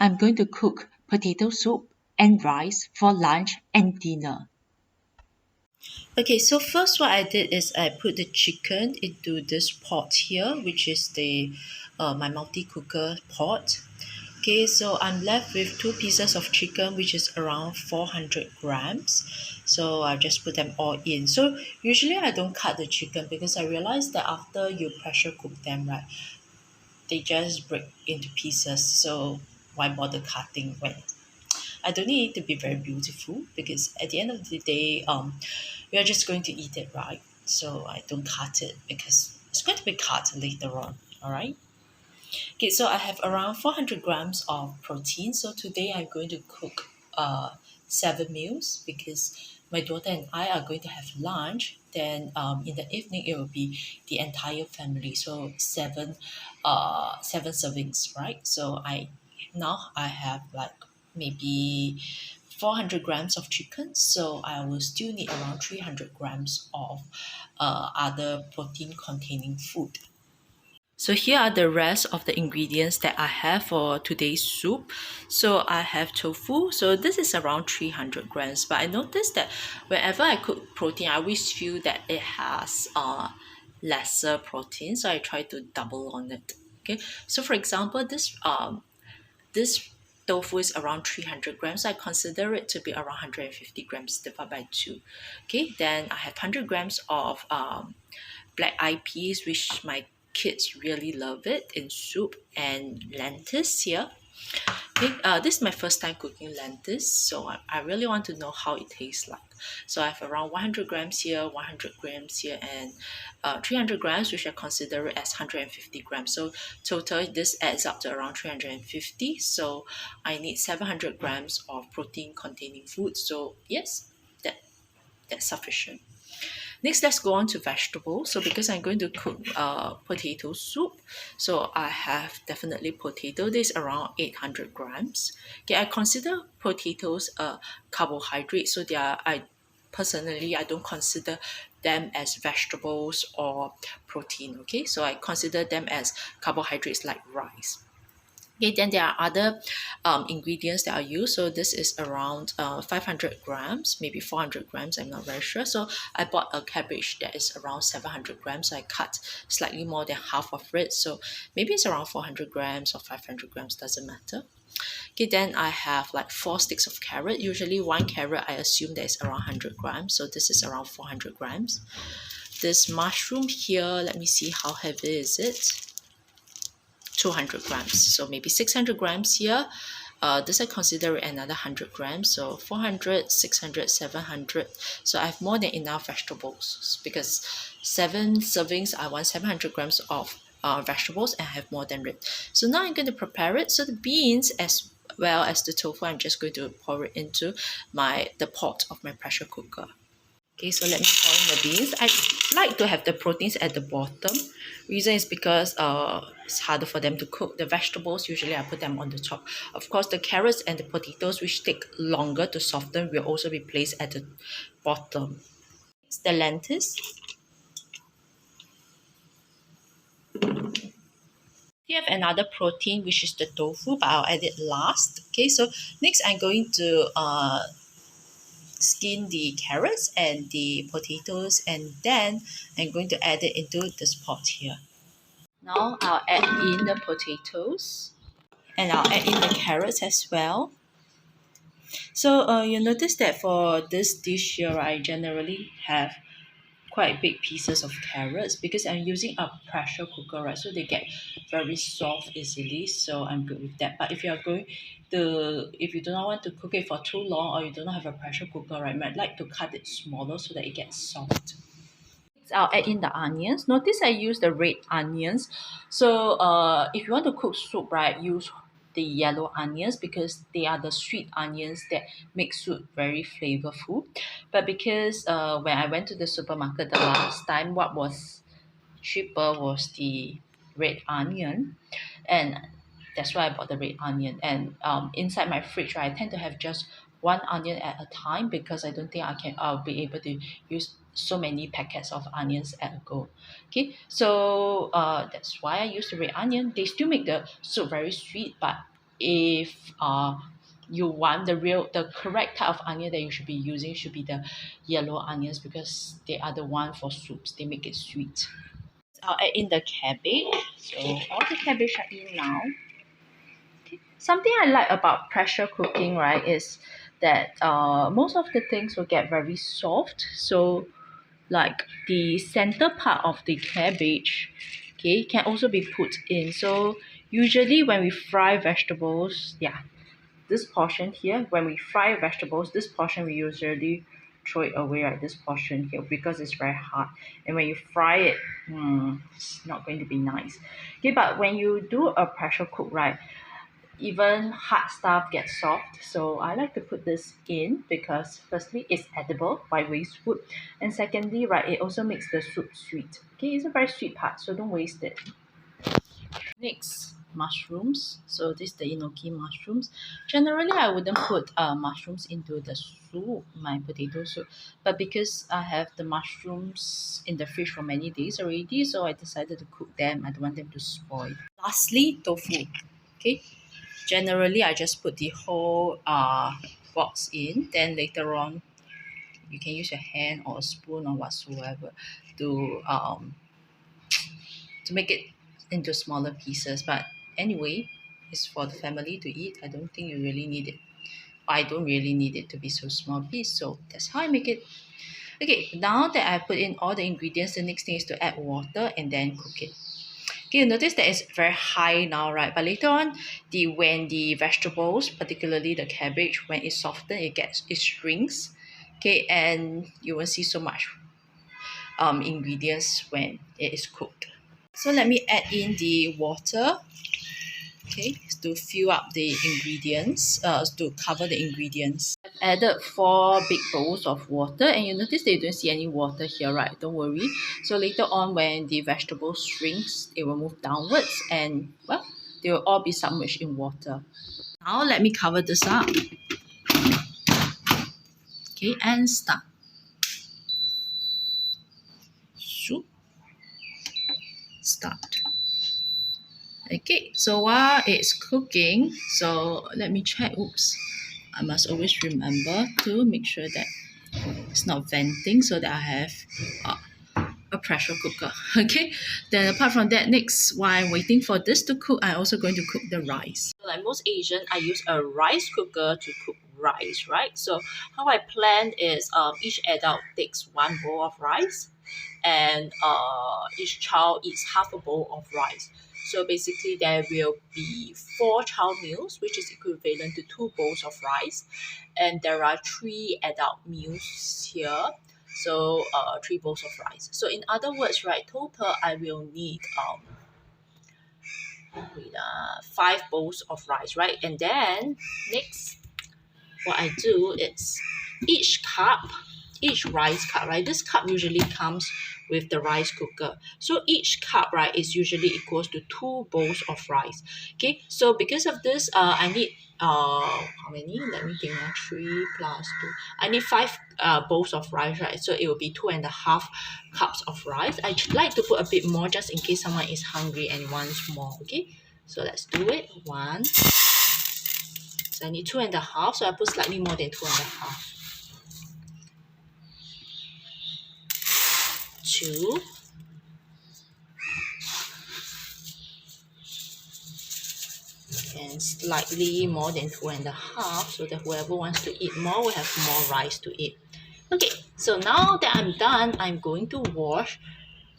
I'm going to cook potato soup and rice for lunch and dinner. Okay, so first what I did is I put the chicken into this pot here, which is the my multi-cooker pot. Okay, so I'm left with two pieces of chicken, which is around 400 grams. So I just put them all in. So usually I don't cut the chicken because I realized that after you pressure cook them, right, they just break into pieces. So why bother cutting when I don't need it to be very beautiful because at the end of the day, we are just going to eat it, right? So I don't cut it because it's going to be cut later on. All right. Okay, so I have around 400 grams of protein. So today I'm going to cook 7 meals because my daughter and I are going to have lunch. Then in the evening it will be the entire family. So seven servings, right? So I have like maybe 400 grams of chicken, so I will still need around 300 grams of other protein containing food. So here are the rest of the ingredients that I have for today's soup. So I have tofu. So this is around 300 grams. But I noticed that whenever I cook protein, I always feel that it has lesser protein. So I try to double on it. Okay. So for example, this tofu is around 300 grams. So I consider it to be around 150 grams divided by 2. Okay. Then I have 100 grams of black eyed peas, which my kids really love it in soup, and lentils here. Okay, this is my first time cooking lentils, so I really want to know how it tastes like. So I have around 100 grams here, 100 grams here, and 300 grams, which I consider it as 150 grams. So total, this adds up to around 350. So I need 700 grams of protein containing food. So yes, that's sufficient. Next, let's go on to vegetables. So because I'm going to cook potato soup, so I have definitely potato. This is around 800 grams. Okay, I consider potatoes a carbohydrate. So I don't consider them as vegetables or protein. Okay, so I consider them as carbohydrates like rice. Okay, then there are other ingredients that are used. So this is around 500 grams, maybe 400 grams. I'm not very sure. So I bought a cabbage that is around 700 grams. So I cut slightly more than half of it. So maybe it's around 400 grams or 500 grams, doesn't matter. Okay, then I have like 4 sticks of carrot. Usually one carrot, I assume that is around 100 grams. So this is around 400 grams. This mushroom here, let me see how heavy is it. 200 grams, so maybe 600 grams here. This I consider another 100 grams, so 400, 600, 700. So I have more than enough vegetables because 7 servings, I want 700 grams of vegetables, and I have more than it. So now I'm going to prepare it. So the beans as well as the tofu, I'm just going to pour it into the pot of my pressure cooker. Okay, so let me pour in the beans. I like to have the proteins at the bottom. Reason is because it's harder for them to cook. The vegetables, usually I put them on the top. Of course, the carrots and the potatoes, which take longer to soften, will also be placed at the bottom. It's the lentils. You have another protein, which is the tofu, but I'll add it last. Okay, so next I'm going to skin the carrots and the potatoes, and then I'm going to add it into this pot here. Now I'll add in the potatoes, and I'll add in the carrots as well. So you notice that for this dish here, I generally have quite big pieces of carrots because I'm using a pressure cooker, right? So they get very soft easily. So I'm good with that. But if you do not want to cook it for too long, or you do not have a pressure cooker, right, you might like to cut it smaller so that it gets soft. I'll add in the onions. Notice I use the red onions. So if you want to cook soup, right, use the yellow onions because they are the sweet onions that make soup very flavorful. But because when I went to the supermarket the last time, what was cheaper was the red onion, and that's why I bought the red onion. And inside my fridge, right, I tend to have just one onion at a time because I don't think I'll be able to use so many packets of onions at a go. Okay, so that's why I use the red onion. They still make the soup very sweet, but if you want the correct type of onion that you should be using should be the yellow onions, because they are the one for soups. They make it sweet. I'll add in the cabbage. So all the cabbage are in now. Okay. Something I like about pressure cooking, right, is that most of the things will get very soft. So like the center part of the cabbage, okay, can also be put in. So usually when we fry vegetables, yeah, this portion here, when we fry vegetables, this portion we usually throw it away, right? This portion here, because it's very hard. And when you fry it, it's not going to be nice. Okay, but when you do a pressure cook, right, even hard stuff gets soft. So I like to put this in because firstly it's edible by waste food, and secondly, right, it also makes the soup sweet. Okay, it's a very sweet part, so don't waste it. Next, mushrooms. So this is the enoki mushrooms. Generally, I wouldn't put mushrooms into the soup, my potato soup, but because I have the mushrooms in the fridge for many days already, so I decided to cook them. I don't want them to spoil. Lastly, tofu. Okay, generally I just put the whole box in. Then later on, you can use your hand or a spoon or whatsoever to make it into smaller pieces. But anyway, it's for the family to eat. I don't think you really need it. I don't really need it to be so small piece. So that's how I make it. Okay, now that I put in all the ingredients, the next thing is to add water and then cook it. Okay, you notice that it's very high now, right? But later on, when the vegetables, particularly the cabbage, when it softens, it shrinks. Okay, and you won't see so much ingredients when it is cooked. So let me add in the water, okay, to fill up the ingredients, to cover the ingredients. I've added 4 big bowls of water, and you notice that you don't see any water here, right? Don't worry. So later on, when the vegetables shrinks, it will move downwards, and well, they will all be submerged in water. Now let me cover this up. Okay, and start. Soup. Start. Okay, so while it's cooking, so let me check. Oops, I must always remember to make sure that it's not venting, so that I have a pressure cooker. Okay, then apart from that, next, while I'm waiting for this to cook, I'm also going to cook the rice. Like most Asian, I use a rice cooker to cook rice, right? So how I plan is each adult takes 1 bowl of rice, and each child eats half a bowl of rice. So basically, there will be 4 child meals, which is equivalent to 2 bowls of rice, and there are 3 adult meals here. So 3 bowls of rice. So in other words, right, total I will need 5 bowls of rice, right? And then next, what I do is each rice cup, right? This cup usually comes with the rice cooker. So each cup, right, is usually equals to 2 bowls of rice. Okay, so because of this, I need how many? Let me think. 3 plus 2. I need 5 bowls of rice, right? So it will be 2.5 cups of rice. I like to put a bit more just in case someone is hungry and wants more. Okay, so let's do it. 1. So I need 2.5. So I put slightly more than 2.5. 2. And slightly more than 2.5, so that whoever wants to eat more will have more rice to eat. Okay, so now that I'm done, I'm going to wash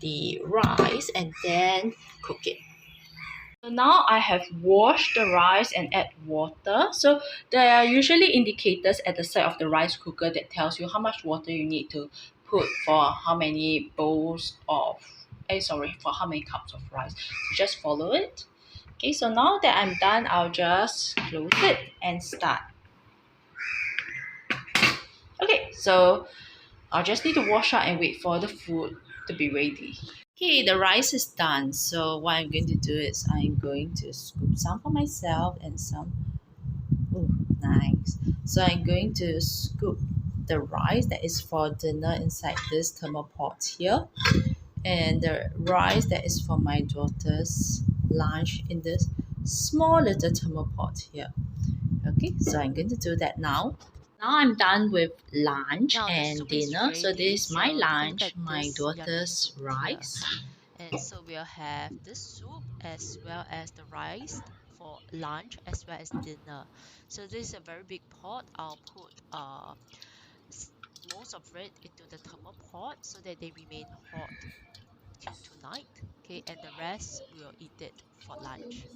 the rice and then cook it. So now I have washed the rice and add water. So there are usually indicators at the side of the rice cooker that tells you how much water you need to put for how many bowls of, for how many cups of rice. So just follow it. Okay, so now that I'm done, I'll just close it and start. Okay, so I'll just need to wash out and wait for the food to be ready. Okay, the rice is done. So what I'm going to do is I'm going to scoop some for myself and some. Oh, nice. So I'm going to scoop the rice that is for dinner inside this thermal pot here, and the rice that is for my daughter's lunch in this small little thermal pot here. Okay, so I'm going to do that now. Now I'm done with lunch Now the and soup is dinner. So ready. this is my So take a look lunch, at my this yummy daughter's soup here. rice. And so we'll have this soup as well as the rice for lunch as well as dinner. So this is a very big pot. I'll put s- most of it into the thermal pot so that they remain hot till tonight. Okay, and the rest we'll eat it for lunch.